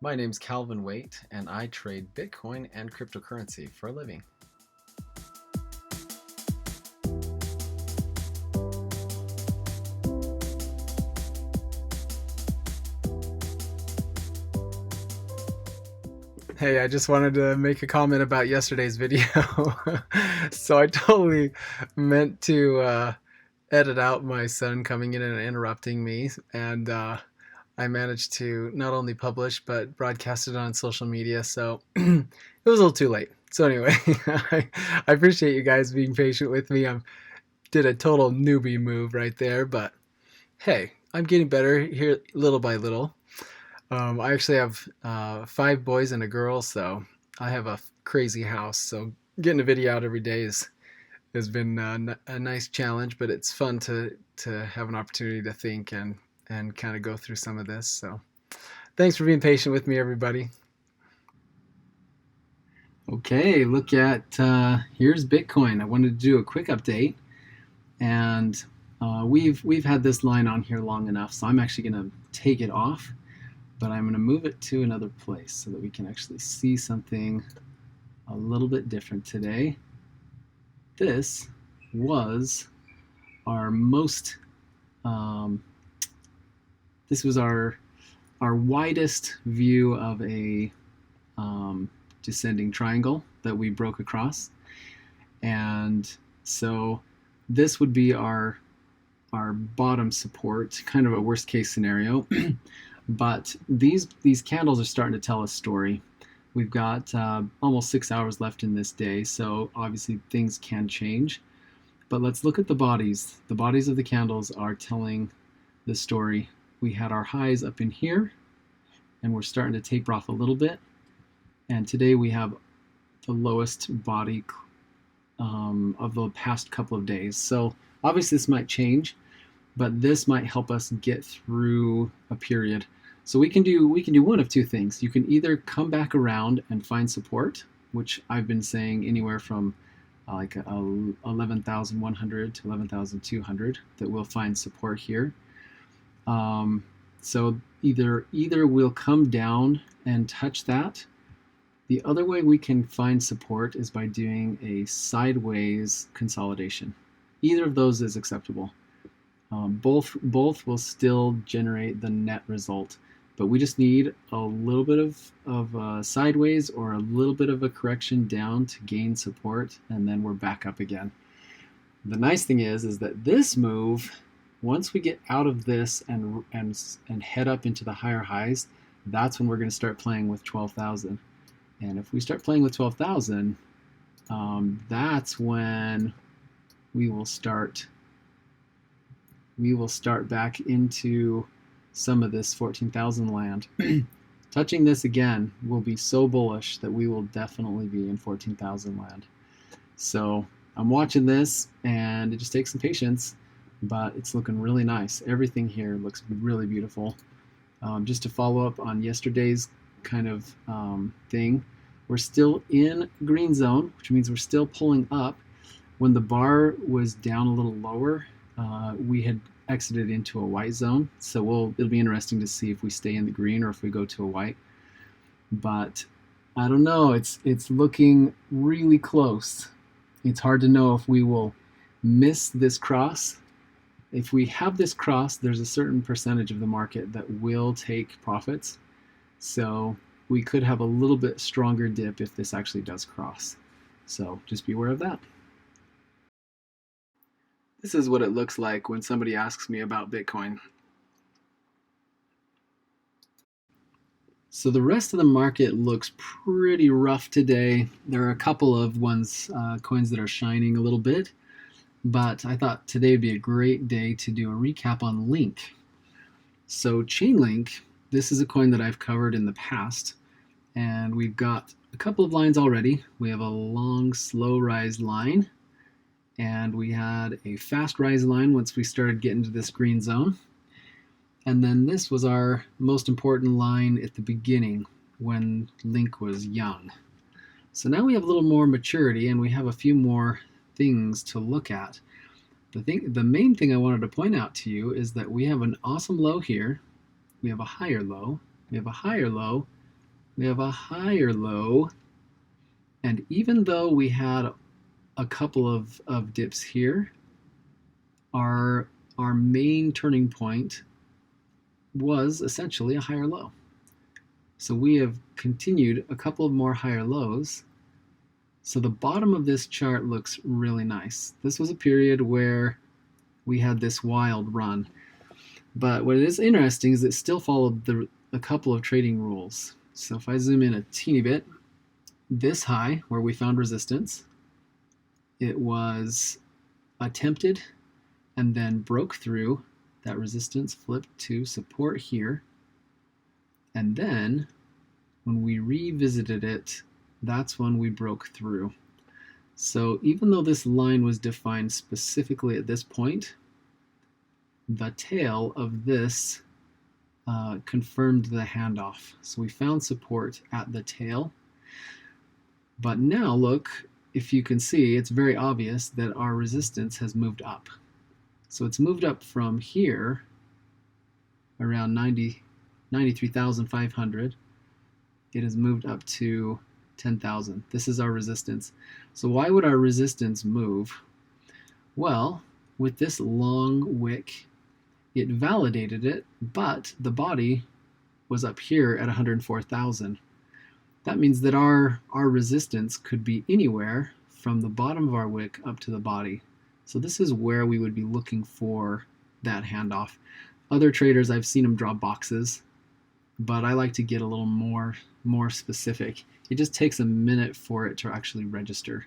My name's Calvin Waite, and I trade Bitcoin and cryptocurrency for a living. Hey, I just wanted to make a comment about yesterday's video. So I totally meant to edit out my son coming in and interrupting me, and I managed to not only publish but broadcast it on social media, so it was a little too late. So anyway, I appreciate you guys being patient with me. I did a total newbie move right there, but hey, I'm getting better here little by little. I actually have 5 boys and a girl, so I have a crazy house. So getting a video out every day has been a nice challenge, but it's fun to have an opportunity to think and kind of go through some of this. So thanks for being patient with me, everybody. Okay, look at here's Bitcoin. I wanted to do a quick update, and we've had this line on here long enough, so I'm actually going to take it off, but I'm going to move it to another place so that we can actually see something a little bit different today. This was our most this was our widest view of a descending triangle that we broke across, and so this would be our bottom support, kind of a worst case scenario. But these candles are starting to tell a story. We've got almost 6 hours left in this day, so obviously things can change. But let's look at the bodies. The bodies of the candles are telling the story. We had our highs up in here, and we're starting to taper off a little bit. And today we have the lowest body of the past couple of days. So obviously this might change, but this might help us get through a period. So we can do one of two things. You can either come back around and find support, which I've been saying anywhere from like 11,100 to 11,200 that we'll find support here. So either we'll come down and touch that. The other way we can find support is by doing a sideways consolidation. Either of those is acceptable. Both will still generate the net result, but we just need a little bit of sideways or a little bit of a correction down to gain support, and then we're back up again. The nice thing is that this move, once we get out of this and head up into the higher highs, that's when we're going to start playing with 12,000. And if we start playing with 12,000, that's when we will start back into some of this 14,000 land. Touching this again will be so bullish that we will definitely be in 14,000 land. So I'm watching this, and it just takes some patience, but it's looking really nice. Everything here looks really beautiful. Just to follow up on yesterday's kind of thing, we're still in green zone, which means we're still pulling up. When the bar was down a little lower, we had exited into a white zone, so it'll be interesting to see if we stay in the green or if we go to a white. But I don't know, it's looking really close. It's hard to know if we will miss this cross. If we have this cross, there's a certain percentage of the market that will take profits, so we could have a little bit stronger dip if this actually does cross. So just be aware of that. This is what it looks like when somebody asks me about Bitcoin. So the rest of the market looks pretty rough today. There are a couple of coins that are shining a little bit, but I thought today would be a great day to do a recap on Link. So Chainlink, this is a coin that I've covered in the past, and we've got a couple of lines already. We have a long, slow rise line, and we had a fast rise line once we started getting to this green zone. And then this was our most important line at the beginning when Link was young. So now we have a little more maturity, and we have a few more things to look at. The main thing I wanted to point out to you is that we have an awesome low here. We have a higher low. We have a higher low. we have a higher low, and even though we had a couple of dips here, our main turning point was essentially a higher low. So we have continued a couple of more higher lows. So the bottom of this chart looks really nice. This was a period where we had this wild run. But what is interesting is it still followed a couple of trading rules. So if I zoom in a teeny bit, this high where we found resistance, it was attempted and then broke through. That resistance flipped to support here. And then when we revisited it, that's when we broke through. So even though this line was defined specifically at this point, the tail of this confirmed the handoff. So we found support at the tail. But now look, if you can see, it's very obvious that our resistance has moved up. So it's moved up from here, around 93,500. It has moved up to 10,000. This is our resistance. So why would our resistance move? Well, with this long wick, it validated it, but the body was up here at 104,000. That means that our resistance could be anywhere from the bottom of our wick up to the body. So this is where we would be looking for that handoff. Other traders, I've seen them draw boxes, but I like to get a little more specific. It just takes a minute for it to actually register.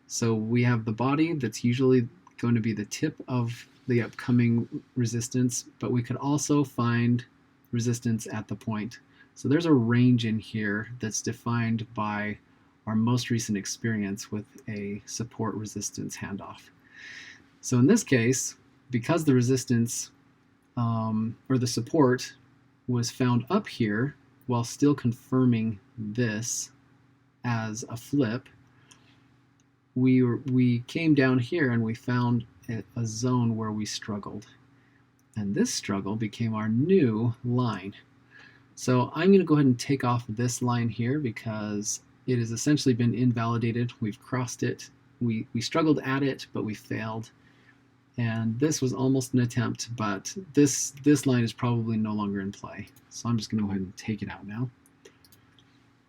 So we have the body that's usually going to be the tip of the upcoming resistance, but we could also find resistance at the point. So there's a range in here that's defined by our most recent experience with a support resistance handoff. So in this case, because the resistance or the support was found up here while still confirming this as a flip, we came down here and we found a zone where we struggled. And this struggle became our new line. So I'm going to go ahead and take off this line here because it has essentially been invalidated. We've crossed it. We struggled at it, but we failed. And this was almost an attempt, but this line is probably no longer in play. So I'm just going to go ahead and take it out now.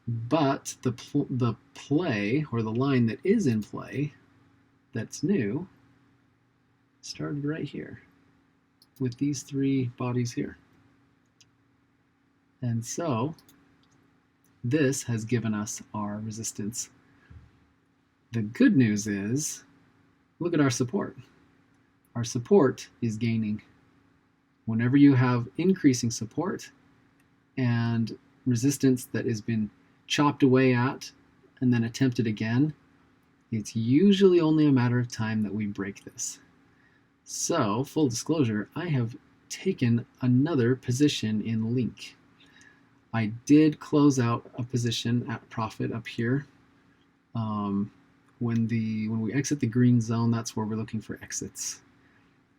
But the play, or the line that is in play, that's new, started right here with these three bodies here. And so this has given us our resistance. The good news is, look at our support. Our support is gaining. Whenever you have increasing support and resistance that has been chopped away at and then attempted again, it's usually only a matter of time that we break this. So, full disclosure, I have taken another position in Link. I did close out a position at profit up here. When we exit the green zone, that's where we're looking for exits.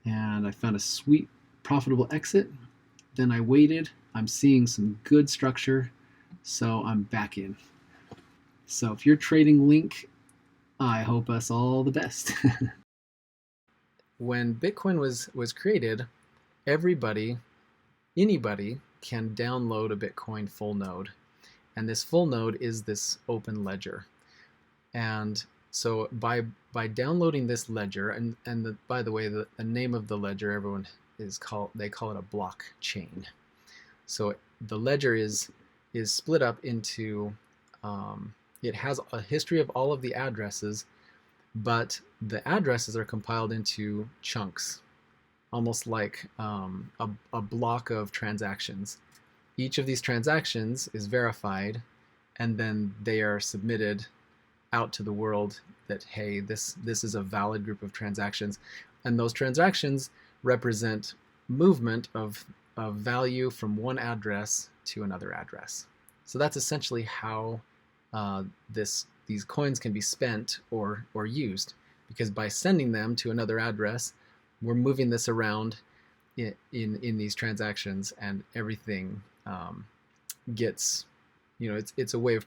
And I found a sweet profitable exit. Then I waited. I'm seeing some good structure, so I'm back in. So if you're trading Link, I hope us all the best. When Bitcoin was created, anybody can download a Bitcoin full node. And this full node is this open ledger. And so by downloading this ledger, and by the way, the name of the ledger, they call it a blockchain. So the ledger is split up into, it has a history of all of the addresses, but the addresses are compiled into chunks, almost like a block of transactions. Each of these transactions is verified, and then they are submitted out to the world that, hey, this is a valid group of transactions. And those transactions represent movement of value from one address to another address. So that's essentially how these coins can be spent or used, because by sending them to another address, we're moving this around in these transactions, and everything gets it's a way of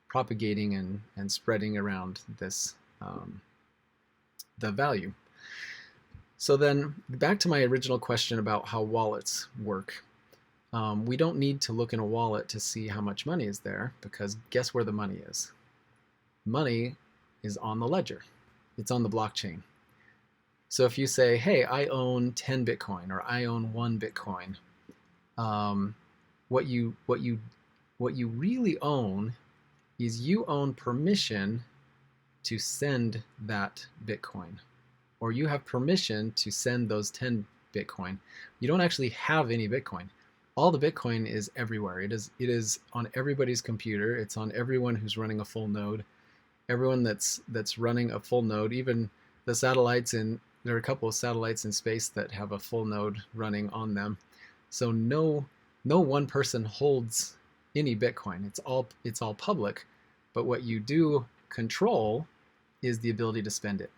propagating and spreading around this the value. So then back to my original question about how wallets work. We don't need to look in a wallet to see how much money is there, because guess where the money is? Money is on the ledger. It's on the blockchain. So if you say, hey, I own 10 Bitcoin or I own 1 Bitcoin, what you really own is you own permission to send that Bitcoin, or you have permission to send those 10 Bitcoin. You don't actually have any Bitcoin. All the Bitcoin is everywhere. It is on everybody's computer. It's on everyone who's running a full node. Everyone that's running a full node, even the satellites there are a couple of satellites in space that have a full node running on them. So no one person holds any Bitcoin. It's all public, but what you do control is the ability to spend it.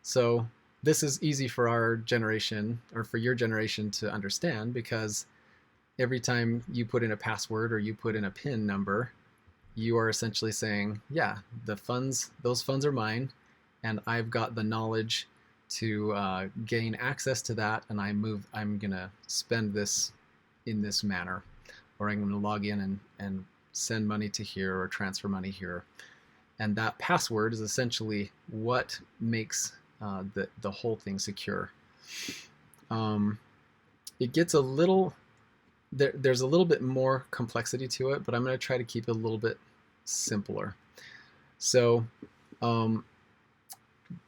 So this is easy for our generation, or for your generation, to understand, because every time you put in a password or you put in a PIN number, you are essentially saying, yeah, those funds are mine, and I've got the knowledge to gain access to that, and I'm gonna spend this in this manner, or I'm gonna log in and send money to here or transfer money here. And that password is essentially what makes the whole thing secure. It gets a little, there's a little bit more complexity to it, but I'm going to try to keep it a little bit simpler. So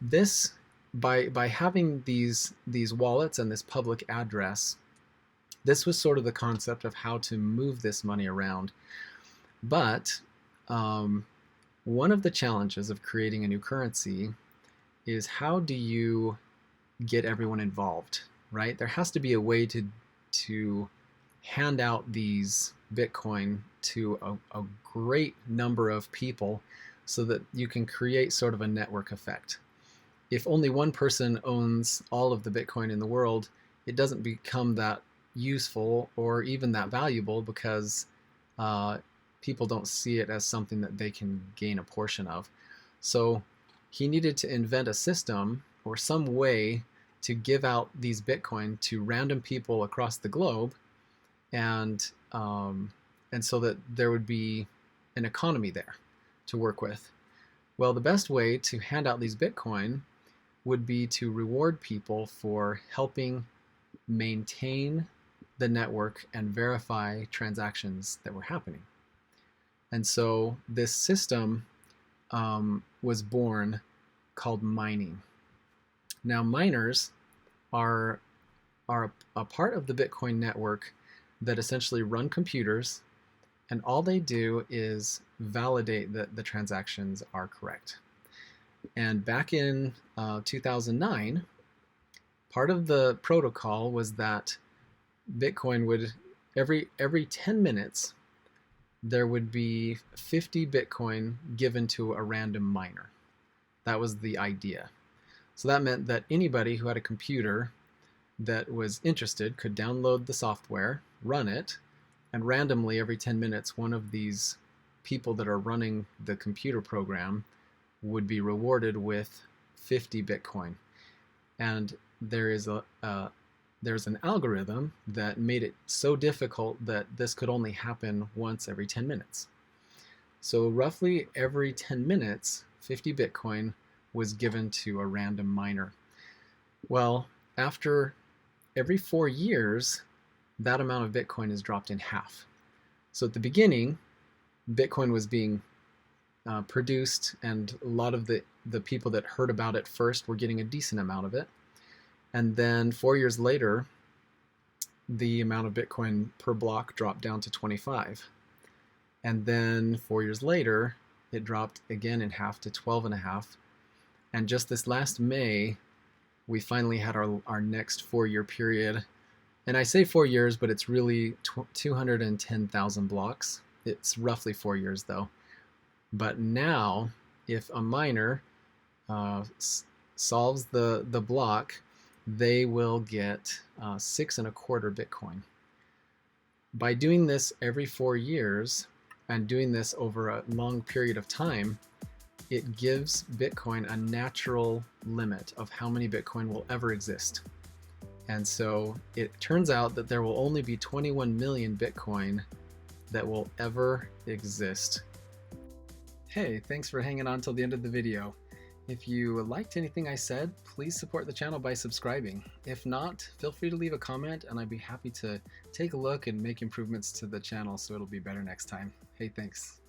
this, by having these wallets and this public address, this was sort of the concept of how to move this money around. But one of the challenges of creating a new currency is, how do you get everyone involved, right? There has to be a way to hand out these Bitcoin to a great number of people so that you can create sort of a network effect. If only one person owns all of the Bitcoin in the world, it doesn't become that useful or even that valuable, because people don't see it as something that they can gain a portion of. So he needed to invent a system or some way to give out these Bitcoin to random people across the globe, and so that there would be an economy there to work with. Well, the best way to hand out these Bitcoin would be to reward people for helping maintain the network and verify transactions that were happening. And so this system was born, called mining. Now, miners are a part of the Bitcoin network that essentially run computers, and all they do is validate that the transactions are correct. And back in 2009, part of the protocol was that Bitcoin would, every 10 minutes, there would be 50 Bitcoin given to a random miner. That was the idea. So that meant that anybody who had a computer that was interested could download the software, run it, and randomly every 10 minutes, one of these people that are running the computer program would be rewarded with 50 Bitcoin. And there's an algorithm that made it so difficult that this could only happen once every 10 minutes. So roughly every 10 minutes, 50 Bitcoin was given to a random miner. Well, after every 4 years, that amount of Bitcoin is dropped in half. So at the beginning, Bitcoin was being produced, and a lot of the people that heard about it first were getting a decent amount of it. And then 4 years later, the amount of Bitcoin per block dropped down to 25. And then 4 years later, it dropped again in half to 12.5. And just this last May, we finally had our next 4-year period. And I say 4 years, but it's really 210,000 blocks. It's roughly 4 years though. But now, if a miner solves the block, they will get 6.25 Bitcoin. By doing this every 4 years, and doing this over a long period of time, it gives Bitcoin a natural limit of how many Bitcoin will ever exist. And so it turns out that there will only be 21 million Bitcoin that will ever exist. Hey, thanks for hanging on till the end of the video. If you liked anything I said, please support the channel by subscribing. If not, feel free to leave a comment and I'd be happy to take a look and make improvements to the channel so it'll be better next time. Hey, thanks.